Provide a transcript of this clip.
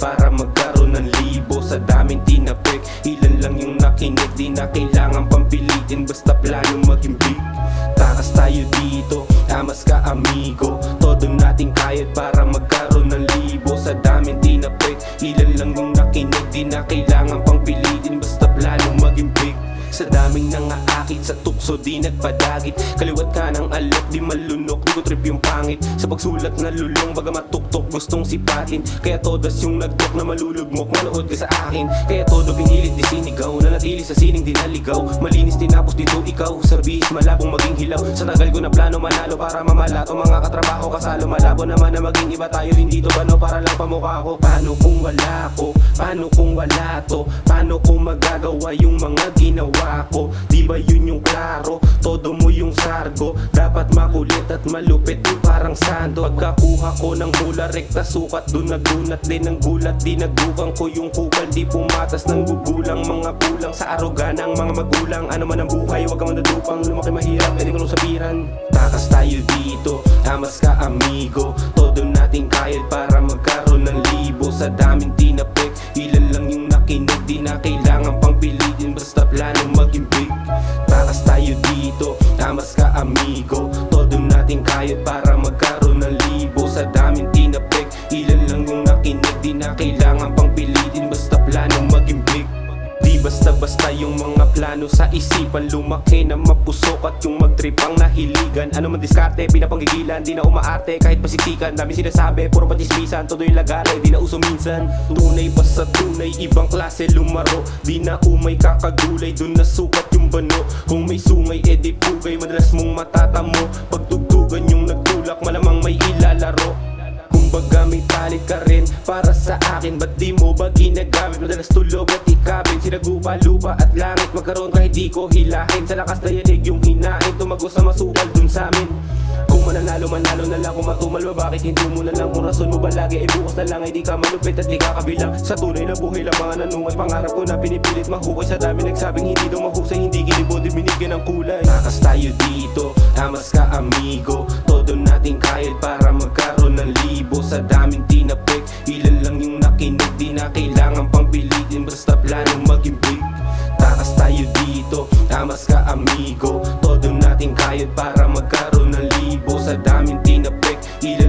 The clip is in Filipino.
para magkaroon ng libo. Sa daming tinapik, ilan lang yung nakinig. Di na kailangan pampilitin, basta plano maging big. Takas tayo dito, tamas ka amigo. Todo nating kayat para magkaroon ng libo. Sa daming tinapik, ilan lang yung nakinig. Di na kailangan pang pilitin, basta plano maging big. Sa daming nangaakit sa tukso, di nagpadagit. Kaliwat ka ng alok, di malunok, di ko trip yung pangit. Sa pagsulat na lulong, baga matuktok, gustong sipatin. Kaya todas yung nagtok na malulugmok, manood ka sa akin. Kaya todo pinilit di sinigaw, nanatili sa sining di naligaw. Malinis tinapos dito ikaw, sa bihis malabong maging hilaw. Sa tagal ko na plano manalo para mamalato, mga katrabaho kasalo. Malabo naman na maging iba tayo, hindi to bano para lang pamukha ko. Paano kung wala ko? Paano kung wala to? Paano kung magagawa yung mga ginawa ko? Di ba yun yung klaro? Todo mo yung sargo. Dapat makulit at malupit yung parang sando. Pagkakuha ko ng hula, rekta sukat, dun nagunat din ng gulat. Di nagdukang ko yung kupal, di pumatas ng gugulang. Mga kulang sa aroganang mga magulang. Ano man ang buhay, wag ka mandadupang. Lumaki mahirap, pwede ko nung sabiran. Takas tayo dito, tamas ka amigo. Todo nating kayat para magkaroon ng libo. Sa daming tinapik, ilan lang yung nakinig. Di na kailangan pang pilitin, basta plano maging big. Takas tayo dito, tamas ka amigo. Todo nating kayat para magkaroon ng libo. Sa daming tinapik, ilan lang yung nakinig. Di na kailangan pang pilitin, basta plano maging big. Di basta-basta yung mga plano sa isipan. Lumaki na mapusok at yung magtripang nahiligan. Ano man diskarte, pinapanggigilan. Di na umaarte kahit pasitikan. Dami sinasabi, puro patismisan. Todo yung lagare, di na uso minsan. Tunay pa sa tunay, ibang klase lumaro. Di na umay kakagulay, dun nasukat yung bano. Kung may sungay, edi pugay, madalas mong matatamo. Pagtugtugan yung nagtulak, malamang may ilalaro. Kumbaga may talit ka rin para sa akin. Ba't di mo ba ginagamit? Madalas tulog at ikabin. Sinagupa, lupa at langit. Magkaroon kahit di ko hilahin. Sa lakas na yanig yung hinain. Tumago sa masukal dun sa amin. Kung mananalo, manalo na lang. Kung matumal ba, bakit hindi mo na lang? Kung rason mo ba lagi, ay bukas na lang. Ay di ka malupit at di ka kabilang sa tunay na buhay lang. Mga nanungat, pangarap ko na pinipilit mahukay. Sa dami nagsabing hindi daw mahusay, hindi ginibo, di binigyan ng kulay. Takas tayo dito, tamas ka amigo. Todo nating kayat para magkaroon ng libo. Sa daming tinapik, ilan lang yung nakinig. Di na kailangan pang pilitin, basta plano maging big. Takas tayo dito, tamas ka amigo. Todo nating kayat para magkaroon ng libo. Sa daming tinapik, ilan